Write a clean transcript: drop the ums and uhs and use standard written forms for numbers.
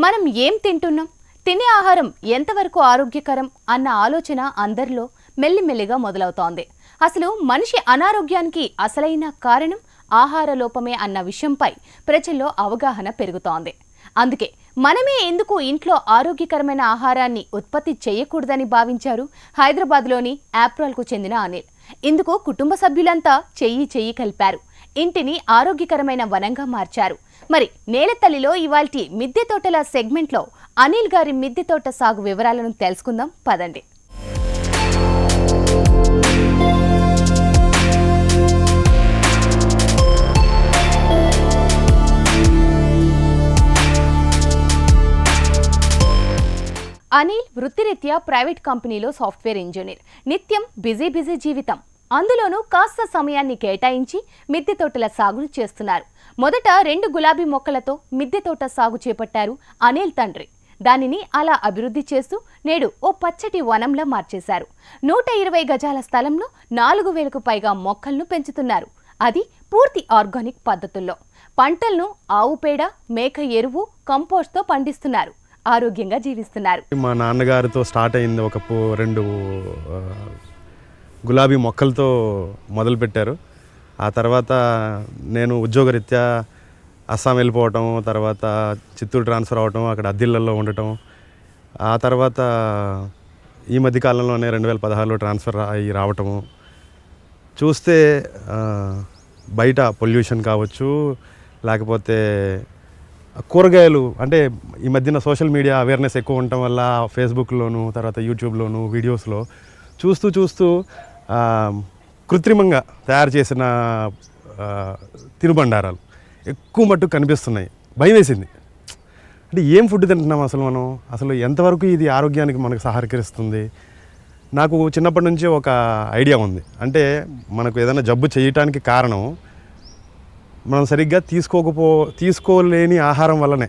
మనం ఏం తింటున్నాం, తినే ఆహారం ఎంతవరకు ఆరోగ్యకరం అన్న ఆలోచన అందరిలో మెల్లిమెల్లిగా మొదలవుతోంది. అసలు మనిషి అనారోగ్యానికి అసలైన కారణం ఆహార లోపమే అన్న విషయంపై ప్రజల్లో అవగాహన పెరుగుతోంది. అందుకే మనమే ఎందుకు ఇంట్లో ఆరోగ్యకరమైన ఆహారాన్ని ఉత్పత్తి చేయకూడదని భావించారు హైదరాబాద్లోని యాప్రాల్కు చెందిన అనిల్. ఇందుకు కుటుంబ సభ్యులంతా చెయ్యి కలిపారు. ఇంటిని ఆరోగ్యకరమైన వనంగా మార్చారు. మరి నేలతల్లిలో ఇవాల్టి మిద్దె తోటల సెగ్మెంట్లో అనిల్ గారి మిద్దె తోట సాగు వివరాలను తెలుసుకుందాం పదండి. అనిల్ వృత్తిరీత్యా ప్రైవేట్ కంపెనీలో సాఫ్ట్వేర్ ఇంజనీర్. నిత్యం బిజీ జీవితం. అందులోనూ కాస్త సమయాన్ని కేటాయించి మిద్దె తోటల సాగును చేస్తున్నారు. మొదట 2 గులాబీ మొక్కలతో మిద్దె తోట సాగు చేపట్టారు అనిల్ తండ్రి. దానిని అలా అభివృద్ధి చేస్తూ నేడు ఓ పచ్చటి వనంలా మార్చేశారు. 120 గజాల స్థలంలో 4000కు పైగా మొక్కలను పెంచుతున్నారు. అది పూర్తి ఆర్గానిక్ పద్ధతుల్లో. పంటలను ఆవు పేడ, మేక ఎరువు, కంపోస్ట్తో పండిస్తున్నారు. ఆరోగ్యంగా జీవిస్తున్నారు. మా నాన్నగారితో స్టార్ట్ అయింది. ఒక 2 గులాబీ మొక్కలతో మొదలుపెట్టారు. ఆ తర్వాత నేను ఉద్యోగరీత్యా అస్సాం వెళ్ళిపోవటం, తర్వాత చిత్తూరు ట్రాన్స్ఫర్ అవ్వటం, అక్కడ అద్దిళ్ళల్లో ఉండటం. ఆ తర్వాత ఈ మధ్యకాలంలోనే 2016లో ట్రాన్స్ఫర్ అయ్యి రావటము చూస్తే బయట పొల్యూషన్ కావచ్చు, లేకపోతే కూరగాయలు అంటే ఈ మధ్యన సోషల్ మీడియా అవేర్నెస్ ఎక్కువ ఉండటం వల్ల ఫేస్బుక్లోను, తర్వాత యూట్యూబ్లోను వీడియోస్లో చూస్తూ కృత్రిమంగా తయారు చేసిన తినుబండారాలు ఎక్కువ మట్టుకు కనిపిస్తున్నాయి. భయం వేసింది. అంటే ఏం ఫుడ్ తింటున్నాం అసలు మనం, అసలు ఎంతవరకు ఇది ఆరోగ్యానికి మనకు సహకరిస్తుంది? నాకు చిన్నప్పటి నుంచి ఒక ఐడియా ఉంది. అంటే మనకు ఏదైనా జబ్బు చేయటానికి కారణం మనం సరిగ్గా తీసుకోలేని ఆహారం వల్లనే.